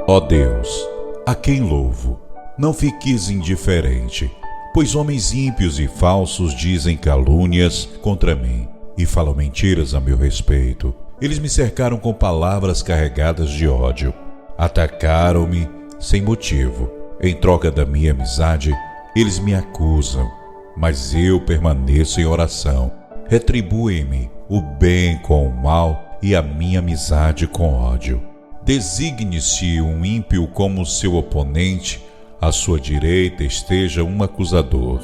Ó Deus, a quem louvo? Não fiques indiferente, pois homens ímpios e falsos dizem calúnias contra mim e falam mentiras a meu respeito. Eles me cercaram com palavras carregadas de ódio. Atacaram-me sem motivo. Em troca da minha amizade, eles me acusam, mas eu permaneço em oração. Retribuem-me o bem com o mal e a minha amizade com ódio. Designe-se um ímpio como seu oponente, à sua direita esteja um acusador.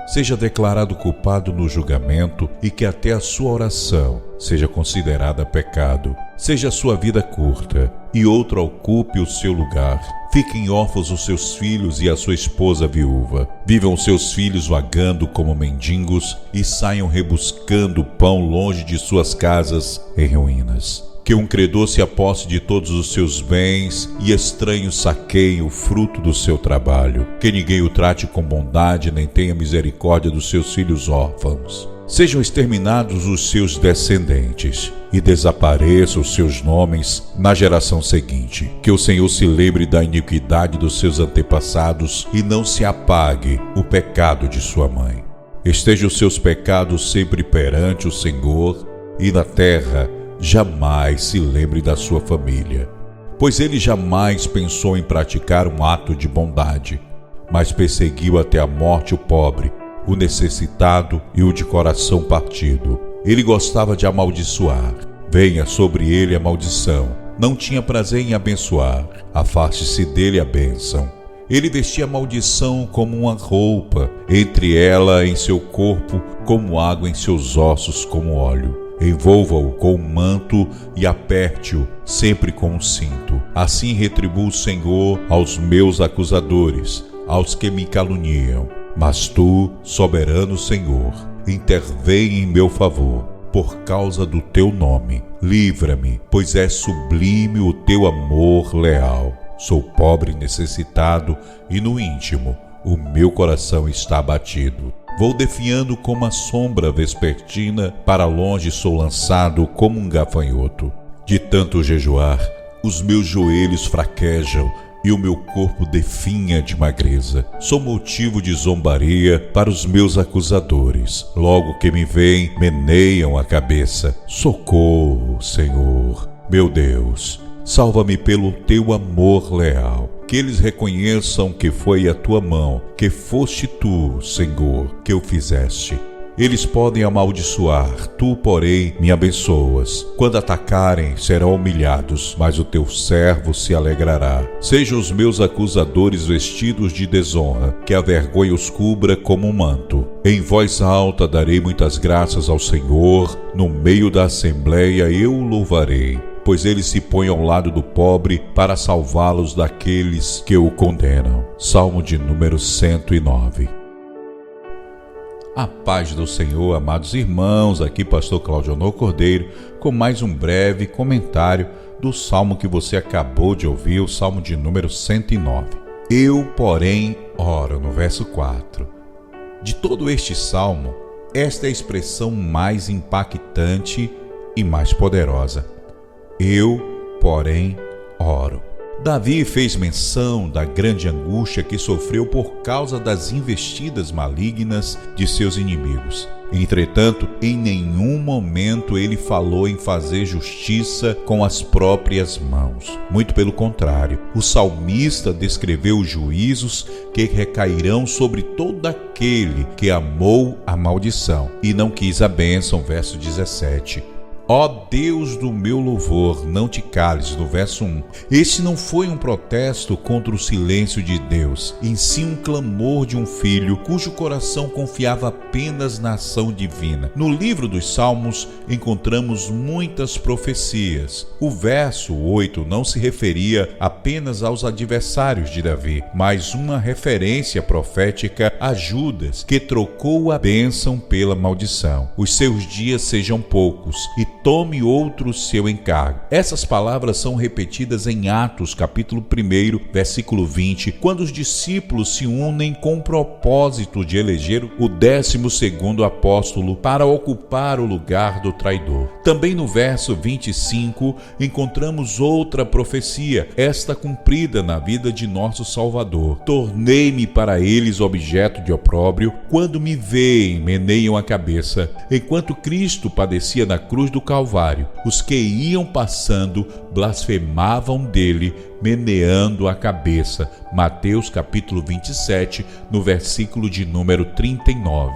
Seja declarado culpado no julgamento e que até a sua oração seja considerada pecado. Seja a sua vida curta e outro ocupe o seu lugar. Fiquem órfãos os seus filhos e a sua esposa viúva. Vivam seus filhos vagando como mendigos e saiam rebuscando pão longe de suas casas em ruínas. Que um credor se aposse de todos os seus bens e estranhos saqueiem o fruto do seu trabalho. Que ninguém o trate com bondade nem tenha misericórdia dos seus filhos órfãos. Sejam exterminados os seus descendentes e desapareçam os seus nomes na geração seguinte. Que o Senhor se lembre da iniquidade dos seus antepassados e não se apague o pecado de sua mãe. Estejam os seus pecados sempre perante o Senhor e na terra jamais se lembre da sua família, pois ele jamais pensou em praticar um ato de bondade, mas perseguiu até a morte o pobre, o necessitado e o de coração partido. Ele gostava de amaldiçoar. Venha sobre ele a maldição. Não tinha prazer em abençoar. Afaste-se dele a bênção. Ele vestia a maldição como uma roupa, entre ela em seu corpo, como água em seus ossos, como óleo. Envolva-o com um manto e aperte-o sempre com um cinto. Assim retribua o Senhor aos meus acusadores, aos que me caluniam. Mas tu, soberano Senhor, intervém em meu favor, por causa do teu nome. Livra-me, pois é sublime o teu amor leal. Sou pobre e necessitado, e no íntimo o meu coração está abatido. Vou definhando como a sombra vespertina, para longe sou lançado como um gafanhoto. De tanto jejuar, os meus joelhos fraquejam e o meu corpo definha de magreza. Sou motivo de zombaria para os meus acusadores. Logo que me veem, meneiam a cabeça. Socorro, Senhor, meu Deus, salva-me pelo teu amor leal. Que eles reconheçam que foi a tua mão, que foste tu, Senhor, que o fizeste. Eles podem amaldiçoar, tu, porém, me abençoas. Quando atacarem, serão humilhados, mas o teu servo se alegrará. Sejam os meus acusadores vestidos de desonra, que a vergonha os cubra como um manto. Em voz alta darei muitas graças ao Senhor, no meio da assembleia eu o louvarei. Pois ele se põe ao lado do pobre para salvá-los daqueles que o condenam. Salmo de número 109. A paz do Senhor, amados irmãos, aqui pastor Claudionor Cordeiro, com mais um breve comentário do salmo que você acabou de ouvir, o salmo de número 109. Eu, porém, oro, no verso 4. De todo este salmo, esta é a expressão mais impactante e mais poderosa. Eu, porém, oro. Davi fez menção da grande angústia que sofreu por causa das investidas malignas de seus inimigos. Entretanto, em nenhum momento ele falou em fazer justiça com as próprias mãos. Muito pelo contrário, o salmista descreveu os juízos que recairão sobre todo aquele que amou a maldição e não quis a bênção, verso 17. Ó Deus do meu louvor, não te cales, no verso 1. Esse não foi um protesto contra o silêncio de Deus, em si um clamor de um filho cujo coração confiava apenas na ação divina. No livro dos Salmos encontramos muitas profecias. O verso 8 não se referia apenas aos adversários de Davi, mas uma referência profética a Judas, que trocou a bênção pela maldição. Os seus dias sejam poucos e retome outro seu encargo. Essas palavras são repetidas em Atos, capítulo 1, versículo 20, quando os discípulos se unem com o propósito de eleger o 12º apóstolo para ocupar o lugar do traidor. Também no verso 25 encontramos outra profecia, esta cumprida na vida de nosso Salvador. Tornei-me para eles objeto de opróbrio, quando me veem, meneiam a cabeça. Enquanto Cristo padecia na cruz do Calvário, os que iam passando blasfemavam dele, meneando a cabeça. Mateus capítulo 27, no versículo de número 39.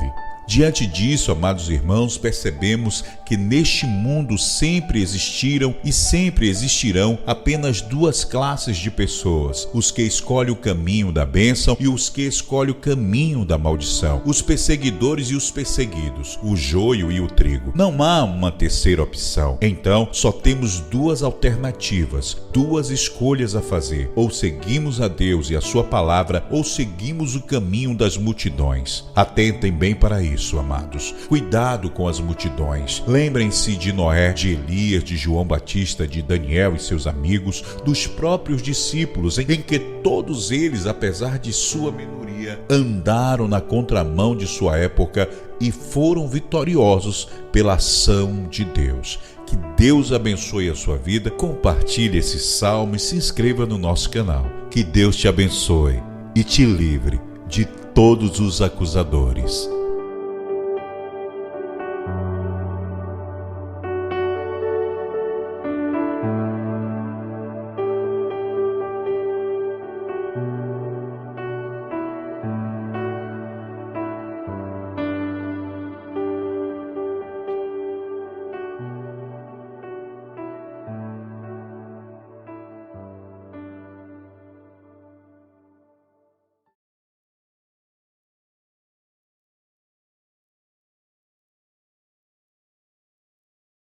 Diante disso, amados irmãos, percebemos que neste mundo sempre existiram e sempre existirão apenas duas classes de pessoas: os que escolhem o caminho da bênção e os que escolhem o caminho da maldição, os perseguidores e os perseguidos, o joio e o trigo. Não há uma terceira opção. Então, só temos duas alternativas, duas escolhas a fazer: ou seguimos a Deus e a sua palavra, ou seguimos o caminho das multidões. Atentem bem para isso, amados. Cuidado com as multidões. Lembrem-se de Noé, de Elias, de João Batista, de Daniel e seus amigos, dos próprios discípulos, em que todos eles, apesar de sua minoria, andaram na contramão de sua época e foram vitoriosos pela ação de Deus. Que Deus abençoe a sua vida. Compartilhe esse salmo e se inscreva no nosso canal. Que Deus te abençoe e te livre de todos os acusadores.